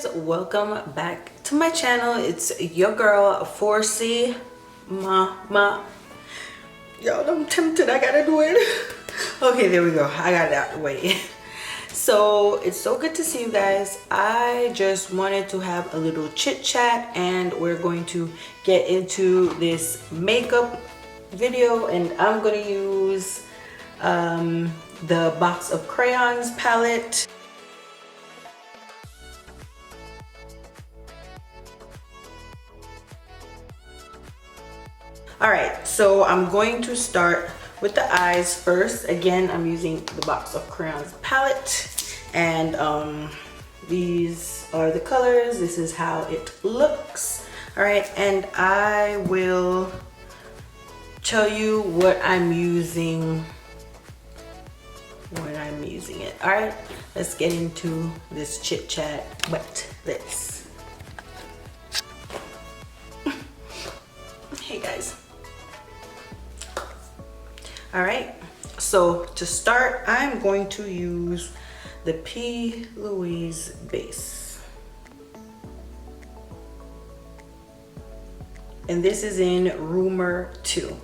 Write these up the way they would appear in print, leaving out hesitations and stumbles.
guys, welcome back to my channel. It's your girl 4C Mama. Y'all, I'm tempted. I gotta do it. Okay, there we go. I got it out the way. So it's so good to see you guys. I just wanted to have a little chit chat and we're going to get into this makeup video, and I'm gonna use the box of crayons palette. Alright, so I'm going to start with the eyes first. Again, I'm using the box of crayons palette, and these are the colors. This is how it looks. Alright, and I will tell you what I'm using when I'm using it. Alright, let's get into this chit chat. But let's hey guys. All right, so to start, I'm going to use the P. Louise base. And this is in Rumor 2.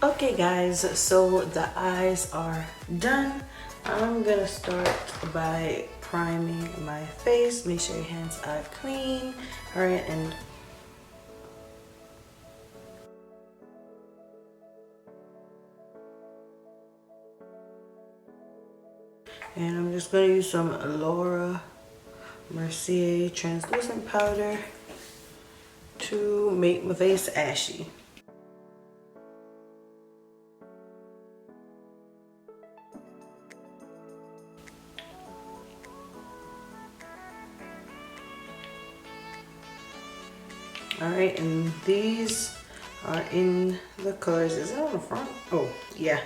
Okay guys, so the eyes are done. I'm gonna start by priming my face. Make sure your hands are clean. All right, and I'm just gonna use some Laura Mercier translucent powder to make my face ashy. All right, and these are in the colors. Is it on the front? Oh yeah,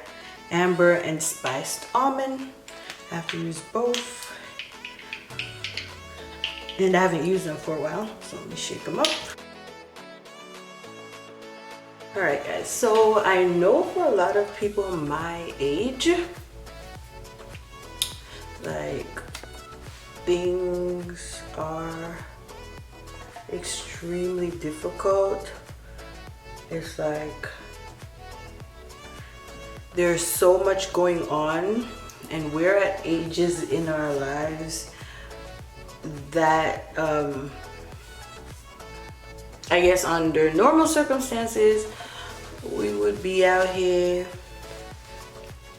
amber and spiced almond. I have to use both, and I haven't used them for a while, so let me shake them up. All right guys, so I know for a lot of people my age, like, things are extremely difficult. It's like there's so much going on, and we're at ages in our lives that I guess under normal circumstances we would be out here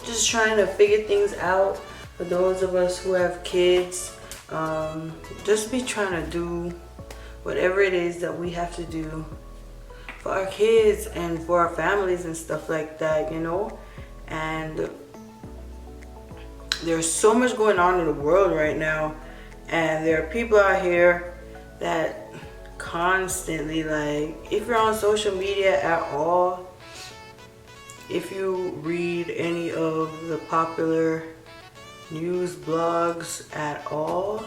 just trying to figure things out. For those of us who have kids, just be trying to do whatever it is that we have to do for our kids and for our families and stuff like that, you know. And there's so much going on in the world right now, and there are people out here that constantly, like, if you're on social media at all, if you read any of the popular news blogs at all,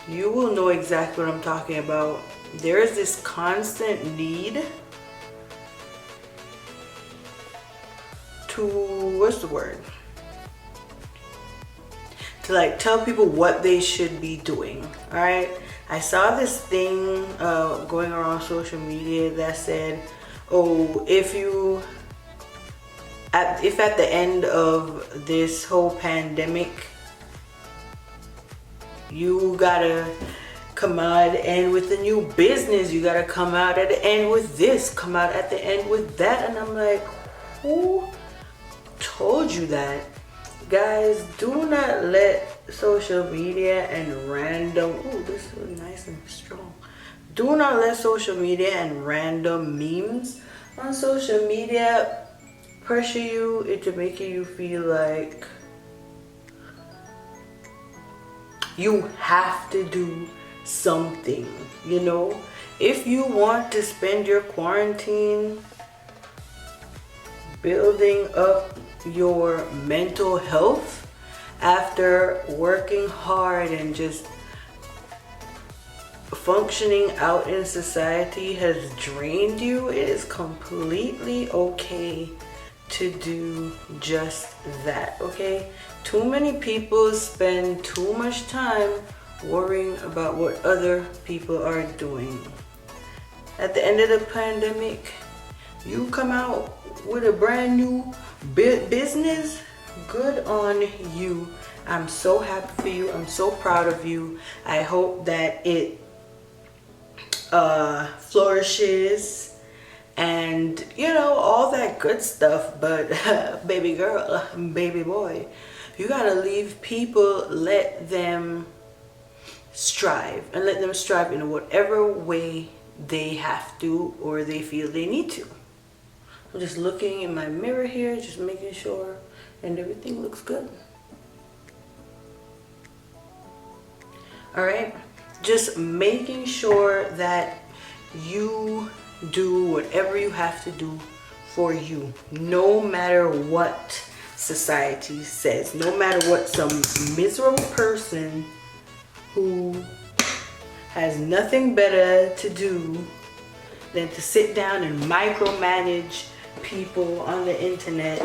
you will know exactly what I'm talking about. There is this constant need to, what's the word? To like tell people what they should be doing, all right? I saw this thing going around social media that said, oh, if at the end of this whole pandemic, you gotta come out at the end with a new business, you gotta come out at the end with this, come out at the end with that. And I'm like, who told you that? Guys, do not let social media and random, oh, this is nice and strong. Do not let social media and random memes on social media pressure you into making you feel like you have to do something, you know? If you want to spend your quarantine building up your mental health after working hard and just functioning out in society has drained you, it is completely okay to do just that, okay? Too many people spend too much time worrying about what other people are doing. At the end of the pandemic, you come out with a brand new business, good on you. I'm so happy for you. I'm so proud of you. I hope that it flourishes and, you know, all that good stuff. But baby girl, baby boy, you gotta leave people, let them strive, and let them strive in whatever way they have to or they feel they need to. I'm just looking in my mirror here, just making sure and everything looks good. All right, just making sure that you do whatever you have to do for you, no matter what society says, no matter what some miserable person who has nothing better to do than to sit down and micromanage people on the internet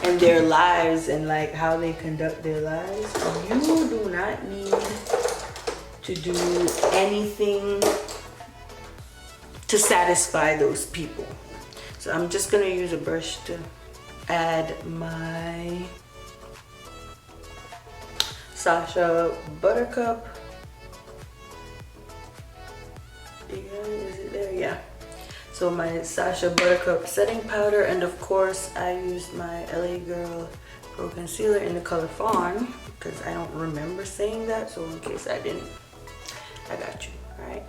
and their lives and like how they conduct their lives. You do not need to do anything to satisfy those people. So I'm just gonna use a brush to add my Sasha Buttercup. Yeah, is it there? Yeah. So my Sasha Buttercup setting powder, and of course I used my LA Girl Pro Concealer in the color Fawn because I don't remember saying that, so in case I didn't, I got you, alright?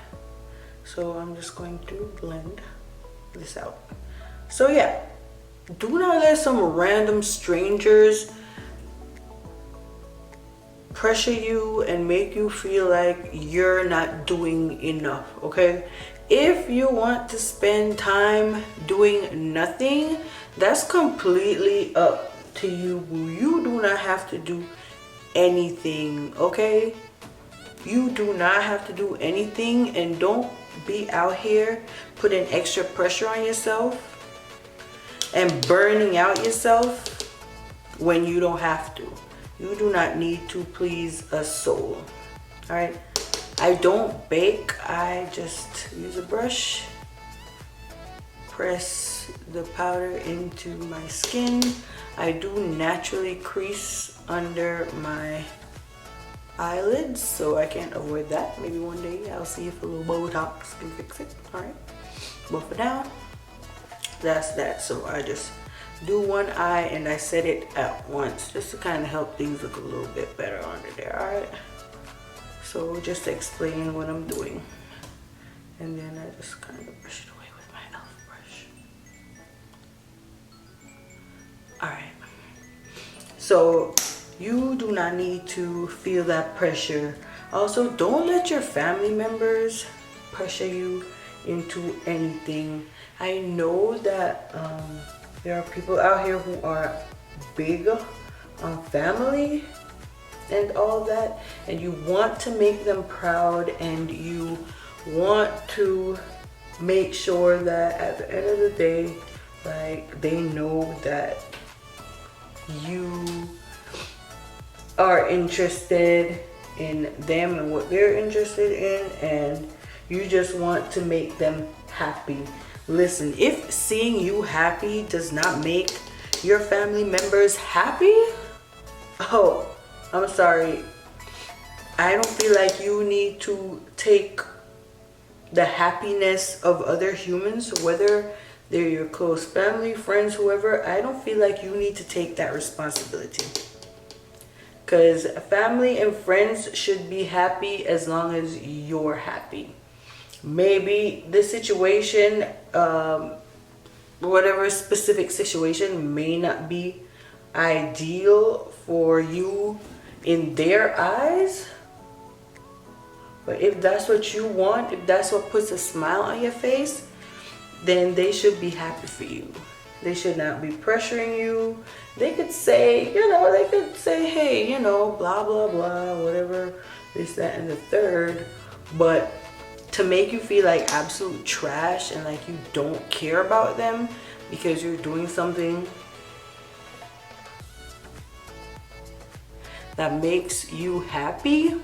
So I'm just going to blend this out. So yeah, do not let some random strangers pressure you and make you feel like you're not doing enough, okay? If you want to spend time doing nothing, that's completely up to you. You do not have to do anything, okay? You do not have to do anything, and don't be out here putting extra pressure on yourself and burning out yourself when you don't have to. You do not need to please a soul, all right? I don't bake, I just use a brush, press the powder into my skin. I do naturally crease under my eyelids, so I can't avoid that. Maybe one day I'll see if a little Botox can fix it, all right? But for now, that's that. So I just do one eye and I set it at once just to kind of help things look a little bit better under there, all right? So just to explain what I'm doing, and then I just kind of brush it away with my e.l.f. brush. All right. So You do not need to feel that pressure. Also, don't let your family members pressure you into anything. I know that there are people out here who are big on family and all that, and you want to make them proud, and you want to make sure that at the end of the day, like, they know that you are interested in them and what they're interested in, and you just want to make them happy. Listen, if seeing you happy does not make your family members happy, oh, I'm sorry. I don't feel like you need to take the happiness of other humans, whether they're your close family, friends, whoever. I don't feel like you need to take that responsibility. Because family and friends should be happy as long as you're happy. Maybe the situation, whatever specific situation, may not be ideal for you in their eyes. But if that's what you want, if that's what puts a smile on your face, then they should be happy for you. They should not be pressuring you. They could say, hey, blah, blah, blah, whatever, this, that, and the third. But to make you feel like absolute trash and like you don't care about them because you're doing something that makes you happy,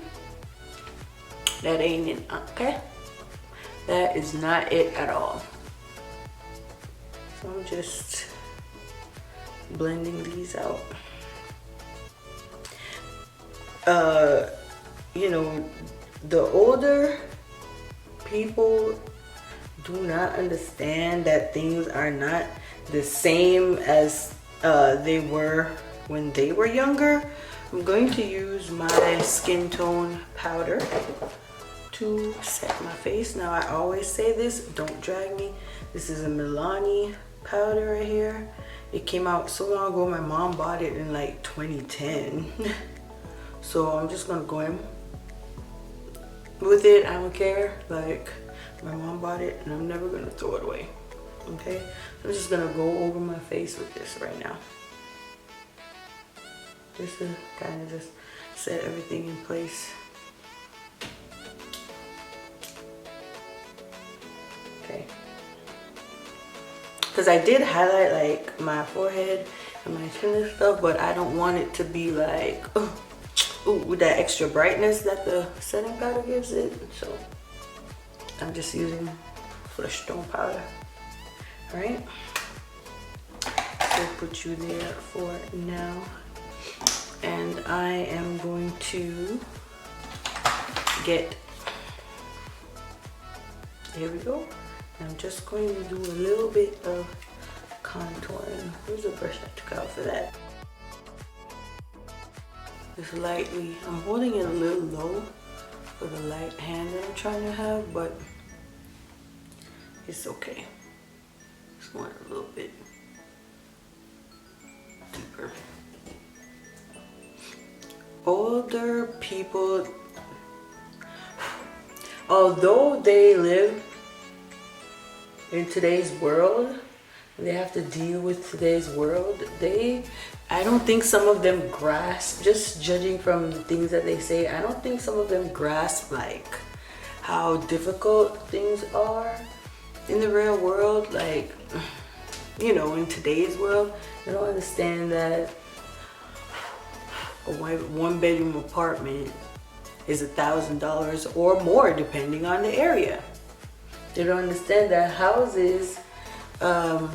that ain't it, okay? That is not it at all. So I'm just blending these out. The older people do not understand that things are not the same as they were when they were younger. I'm going to use my skin tone powder to set my face. Now, I always say this, don't drag me. This is a Milani powder right here. It came out so long ago. My mom bought it in like 2010. So I'm just gonna go in with it. I don't care. Like, my mom bought it and I'm never gonna throw it away. Okay? I'm just gonna go over my face with this right now. Just to kind of just set everything in place. Okay. Because I did highlight like my forehead and my chin and stuff, but I don't want it to be like, with that extra brightness that the setting powder gives it. So I'm just using flesh tone powder. Alright. So put you there for now. And I am going to get, here we go. I'm just going to do a little bit of contouring. Where's the brush I took out for that? Just lightly, I'm holding it a little low for the light hand that I'm trying to have, but it's okay. Just want a little bit deeper. Older people, although they live in today's world, they have to deal with today's world, I don't think some of them grasp, just judging from the things that they say, I don't think some of them grasp like how difficult things are in the real world. Like, in today's world, they don't understand that a one-bedroom apartment is $1,000 or more depending on the area. They don't understand that houses, a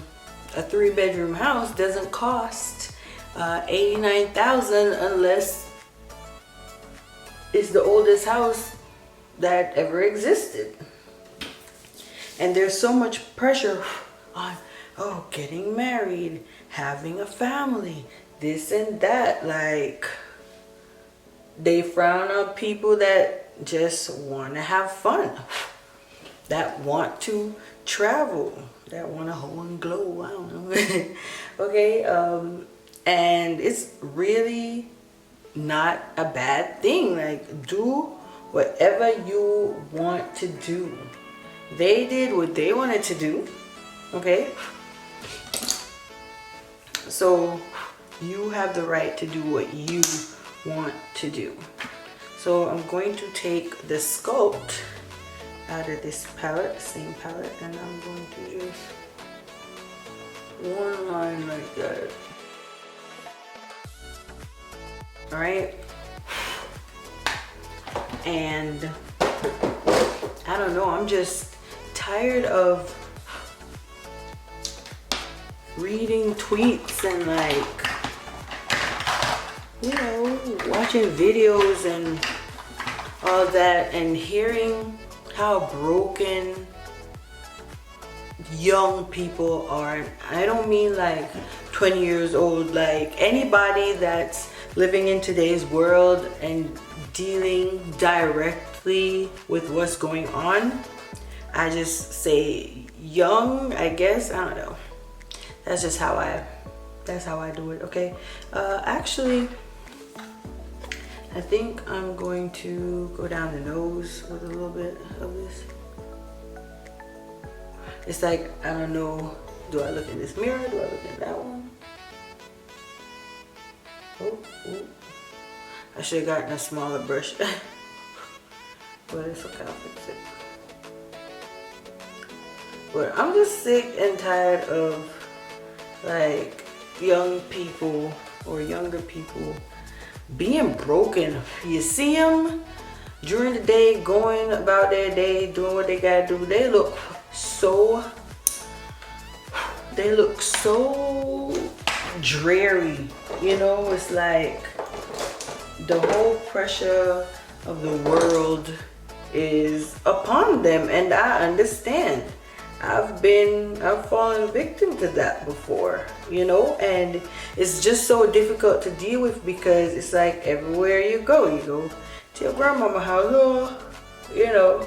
3-bedroom house doesn't cost $89,000 unless it's the oldest house that ever existed. And there's so much pressure on, getting married, having a family, this and that. Like, they frown on people that just want to have fun, that want to travel, that want to hoe and glow, I don't know. Okay, and it's really not a bad thing. Like, do whatever you want to do. They did what they wanted to do, okay? So you have the right to do what you want to do. So I'm going to take the sculpt out of this palette, same palette, and I'm going to just one line like that. All right. And I don't know, I'm just tired of reading tweets and, like, you know, watching videos and all that and hearing how broken young people are. I don't mean like 20 years old, like anybody that's living in today's world and dealing directly with what's going on. I just say young, I guess, I don't know. That's just how I do it, okay? Actually, I think I'm going to go down the nose with a little bit of this. It's like, I don't know, do I look in this mirror? Do I look in that one? Oh. I should have gotten a smaller brush. But it's okay, I'll fix it. But I'm just sick and tired of, like, young people or younger people being broken. You see them during the day going about their day, doing what they gotta do. They look so dreary, you know. It's like the whole pressure of the world is upon them, and I understand. I've fallen victim to that before, you know, and it's just so difficult to deal with because it's like everywhere you go to your grandmama's house, oh, you know,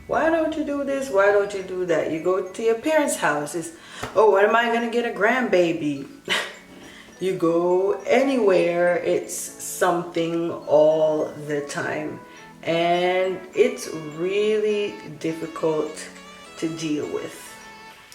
why don't you do this? Why don't you do that? You go to your parents' house, it's, oh, when am I gonna get a grandbaby? You go anywhere, it's something all the time, and it's really difficult to deal with.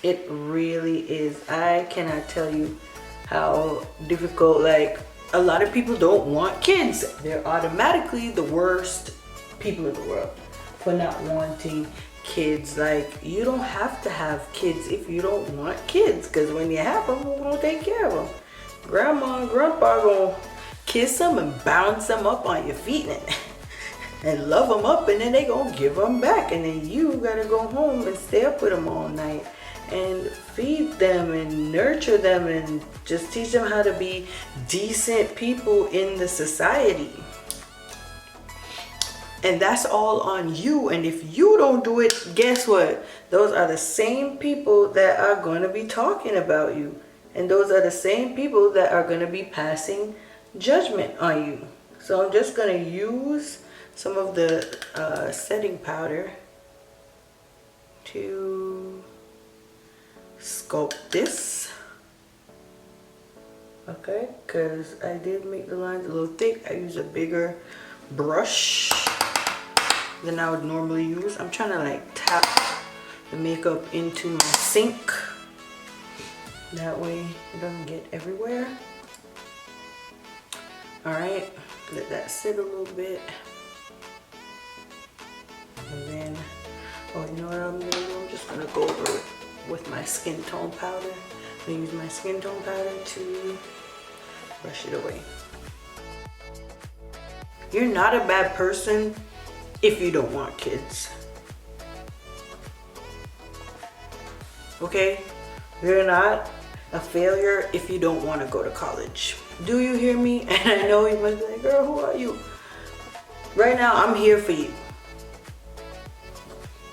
It really is. I cannot tell you how difficult. Like, a lot of people don't want kids. They're automatically the worst people in the world for not wanting kids. Like, you don't have to have kids if you don't want kids, because when you have them, who's gonna take care of them? Grandma and grandpa gonna kiss them and bounce them up on your feet and love them up, and then they gonna give them back, and then you gotta go home and stay up with them all night and feed them and nurture them and just teach them how to be decent people in the society. And that's all on you. And if you don't do it, guess what? Those are the same people that are going to be talking about you, and those are the same people that are going to be passing judgment on you. So I'm just going to use some of the setting powder to sculpt this, okay, because I did make the lines a little thick. I use a bigger brush than I would normally use. I'm trying to like tap the makeup into my sink, that way it doesn't get everywhere. All right, let that sit a little bit. And then, oh, you know what I'm gonna do? I'm just gonna go over it with my skin tone powder. I'm gonna use my skin tone powder to brush it away. You're not a bad person if you don't want kids. Okay? You're not a failure if you don't want to go to college. Do you hear me? And I know you must be like, girl, who are you? Right now, I'm here for you.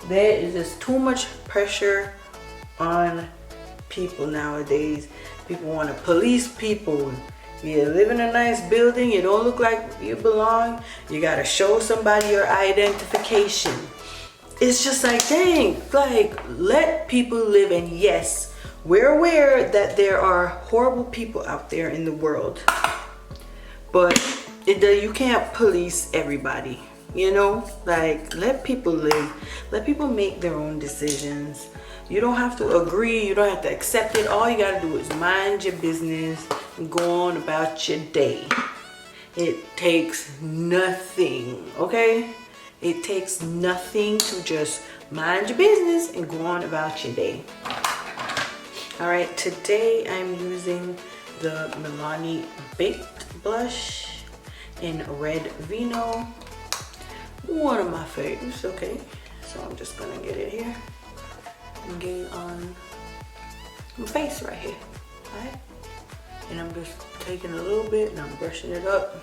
There is just too much pressure on people nowadays. People want to police people. You live in a nice building, you don't look like you belong, you gotta show somebody your identification. It's just like, dang, like, let people live. And yes, we're aware that there are horrible people out there in the world, but you can't police everybody, you know. Like, let people live, let people make their own decisions. You don't have to agree, you don't have to accept it. All you gotta do is mind your business and go on about your day. It takes nothing, okay? It takes nothing to just mind your business and go on about your day. All right, today I'm using the Milani Baked Blush in Red Vino. One of my favorites, okay? So I'm just gonna get it here and get it on my face right here, all right? And I'm just taking a little bit and I'm brushing it up.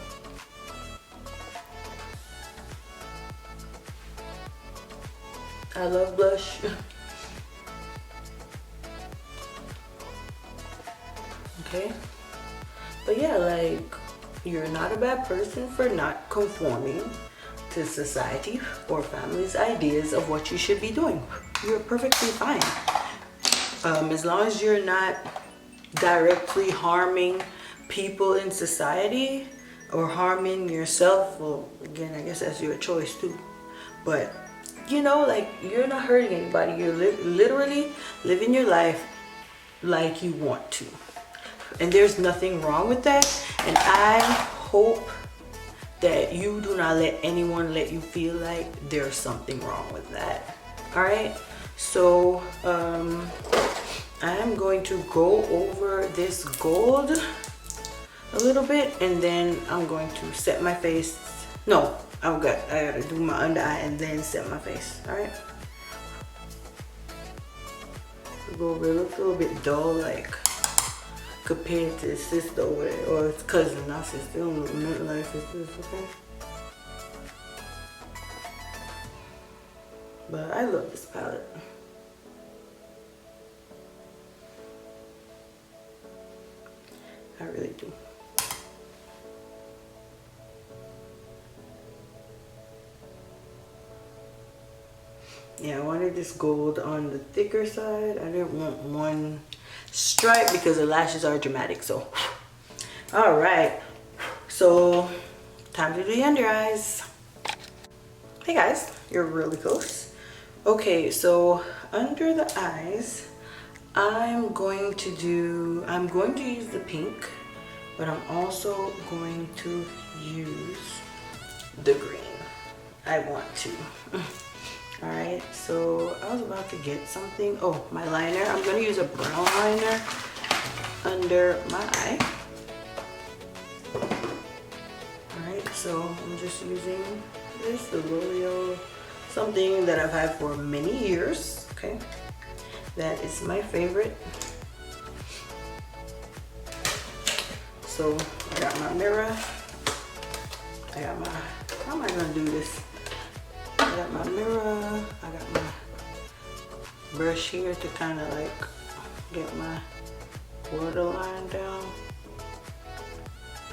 I love blush. Okay, but yeah, like, you're not a bad person for not conforming to society or family's ideas of what you should be doing. You're perfectly fine, as long as you're not directly harming people in society or harming yourself. Well, again, I guess that's your choice too, but you know, like, you're not hurting anybody. You're literally living your life like you want to. And there's nothing wrong with that. And I hope that you do not let anyone let you feel like there's something wrong with that. All right. So I am going to go over this gold a little bit, and then I'm going to set my face. No, I gotta do my under eye and then set my face. All right. Go over. It looks a little bit dull, like, compared to his sister or his cousin, not sister. Don't look nothing like sisters, okay? But I love this palette. I really do. Yeah, I wanted this gold on the thicker side. I didn't want one stripe because the lashes are dramatic. So all right, so time to do the under eyes. Hey guys, you're really close. Okay, so under the eyes, I'm going to use the pink, but I'm also going to use the green. I want to. All right, so I was about to get something. Oh, my liner. I'm gonna use a brown liner under my eye. All right, so I'm just using this, the L'Oreal, something that I've had for many years. Okay, that is my favorite. So I got my mirror. I got my, how am I gonna do this? I got my mirror, I got my brush here to kind of like get my waterline down.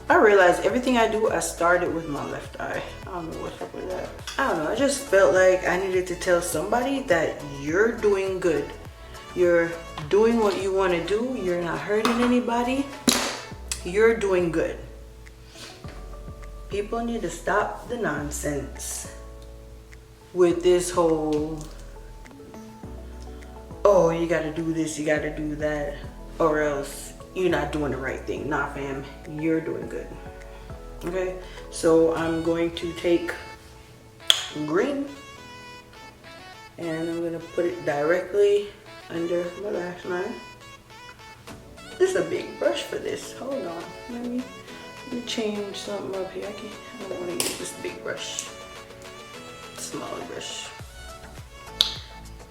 I realized everything I do, I started with my left eye. I don't know what's up with that. I don't know, I just felt like I needed to tell somebody that you're doing good. You're doing what you want to do. You're not hurting anybody. You're doing good. People need to stop the nonsense with this whole, oh, you gotta do this, you gotta do that, or else you're not doing the right thing. Nah, fam, you're doing good. Okay, so I'm going to take green and I'm gonna put it directly under my lash line. This is a big brush for this. Hold on, let me change something up here. I don't want to use this big brush. Smaller brush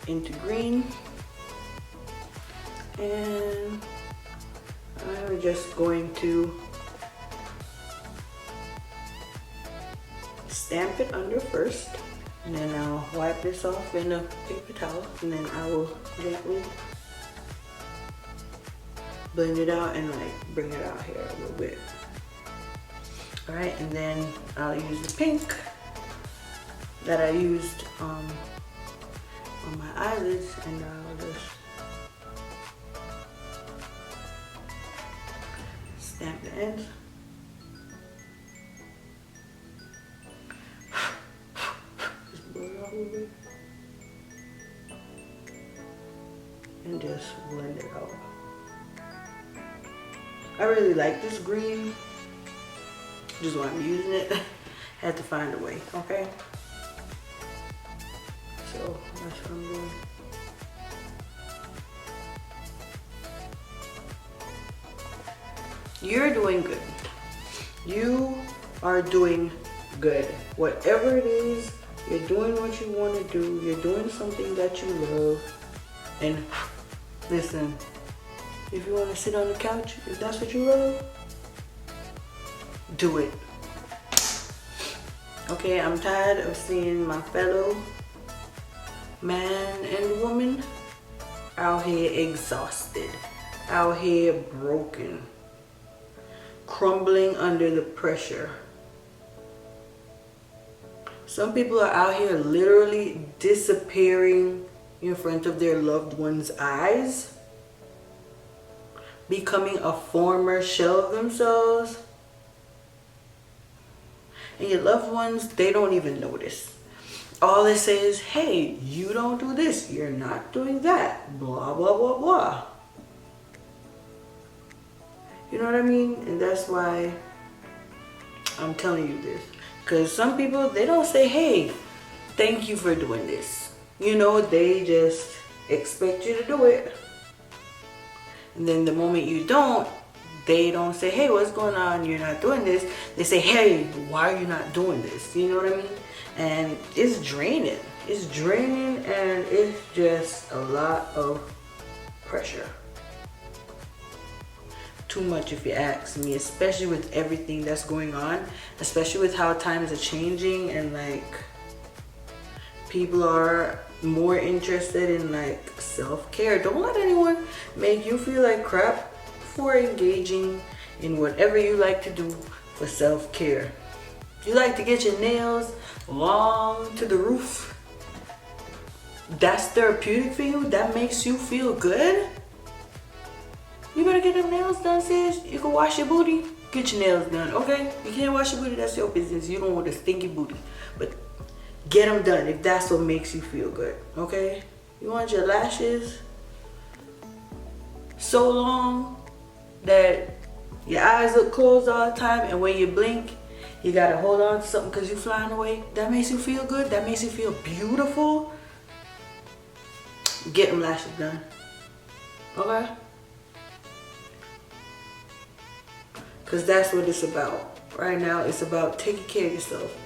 into green, and I'm just going to stamp it under first, and then I'll wipe this off in a paper towel, and then I will gently blend it out and like bring it out here a little bit. All right, and then I'll use the pink that I used on my eyelids, and I'll just stamp the ends. just blend it out. I really like this green. Just when I'm using it, had to find a way, okay? So that's what I'm doing. You're doing good. You are doing good. Whatever it is, you're doing what you want to do. You're doing something that you love. And listen, if you want to sit on the couch, if that's what you love, do it. Okay, I'm tired of seeing my fellow man and woman out here exhausted, out here broken, crumbling under the pressure. Some people are out here literally disappearing in front of their loved ones' eyes, becoming a former shell of themselves. And your loved ones, they don't even notice. All they say is, hey, you don't do this, you're not doing that, blah, blah, blah, blah. You know what I mean? And that's why I'm telling you this. Because some people, they don't say, hey, thank you for doing this. You know, they just expect you to do it. And then the moment you don't, they don't say, hey, what's going on? You're not doing this. They say, hey, why are you not doing this? You know what I mean? And it's draining. It's draining, and it's just a lot of pressure. Too much, if you ask me, especially with everything that's going on, especially with how times are changing, and like people are more interested in like self-care. Don't let anyone make you feel like crap for engaging in whatever you like to do for self-care. You like to get your nails long to the roof? That's therapeutic for you? That makes you feel good? You better get them nails done, sis. You can wash your booty, get your nails done, okay? You can't wash your booty, that's your business. You don't want a stinky booty. But get them done if that's what makes you feel good, okay? You want your lashes so long that your eyes look closed all the time, and when you blink, you gotta hold on to something because you're flying away. That makes you feel good? That makes you feel beautiful? Get them lashes done, okay? Because that's what it's about. Right now, it's about taking care of yourself.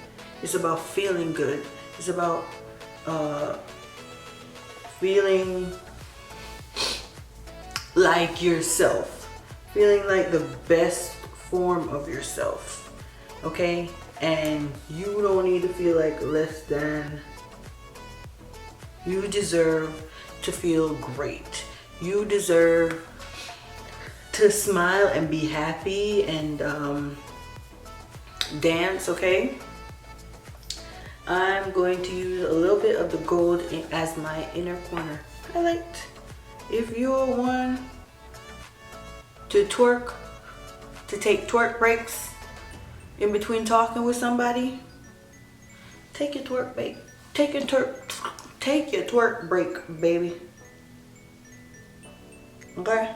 It's about feeling good. It's about feeling like yourself. Feeling like the best form of yourself. Okay? And you don't need to feel like less than. You deserve to feel great. You deserve to smile and be happy and dance, okay? I'm going to use a little bit of the gold as my inner corner highlight. If you're one to twerk, to take twerk breaks in between talking with somebody, take your twerk break. Take your twerk break, baby. Okay?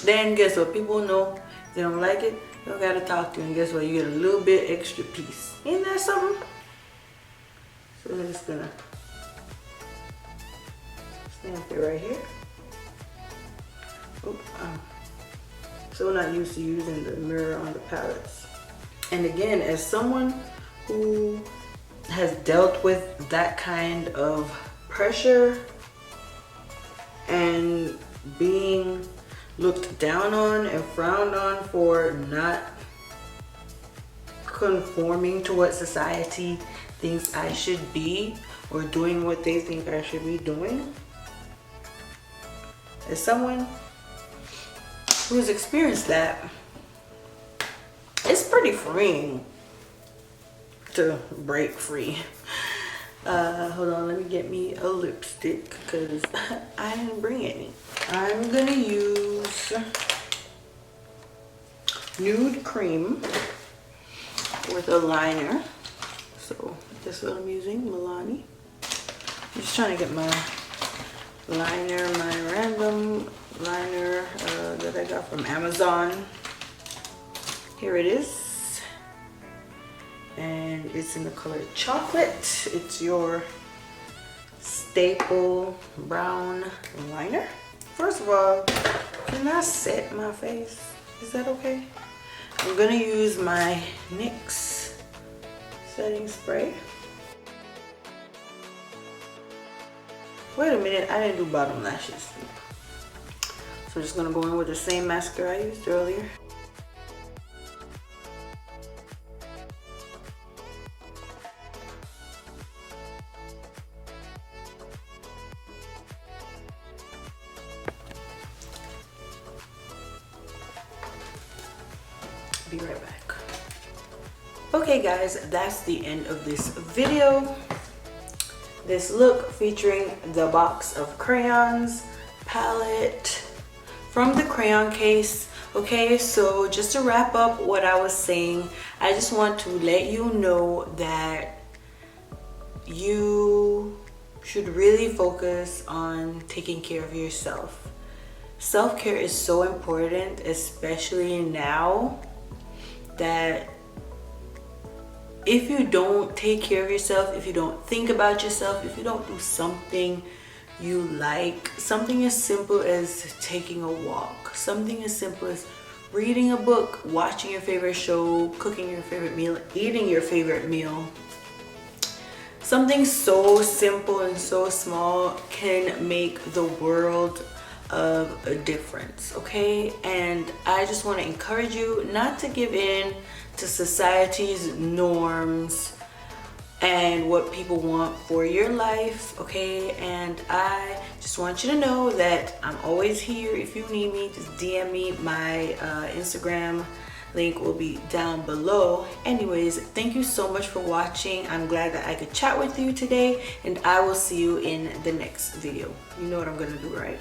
Then guess what? People know if they don't like it, you don't gotta talk to you. And guess what? You get a little bit extra piece. Ain't that something? So I'm just gonna stamp it right here. Oop, I'm so not used to using the mirror on the palettes. And again, as someone who has dealt with that kind of pressure and being looked down on and frowned on for not conforming to what society thinks I should be, or doing what they think I should be doing, as someone who's experienced that, it's pretty freeing to break free. Hold on, let me get me a lipstick because I didn't bring any. I'm gonna use Nude Cream with a liner. So that's what I'm using, Milani. I'm just trying to get my liner, my random liner that I got from Amazon. Here it is, and it's in the color chocolate. It's your staple brown liner. First of all, can I set my face? Is that okay? I'm gonna use my NYX setting spray. Wait a minute, I didn't do bottom lashes. So I'm just gonna go in with the same mascara I used earlier. Be right back. Okay guys, that's the end of this video. This look featuring the box of crayons, palette from the crayon case. Okay, so just to wrap up what I was saying, I just want to let you know that you should really focus on taking care of yourself. Self-care is so important, especially now, that if you don't take care of yourself, if you don't think about yourself, if you don't do something you like, something as simple as taking a walk, something as simple as reading a book, watching your favorite show, cooking your favorite meal, eating your favorite meal, something so simple and so small can make the world of a difference. Okay, and I just want to encourage you not to give in to society's norms and what people want for your life. Okay, and I just want you to know that I'm always here. If you need me, just DM me. My Instagram link will be down below. Anyways, thank you so much for watching. I'm glad that I could chat with you today, and I will see you in the next video. You know what I'm gonna do, right?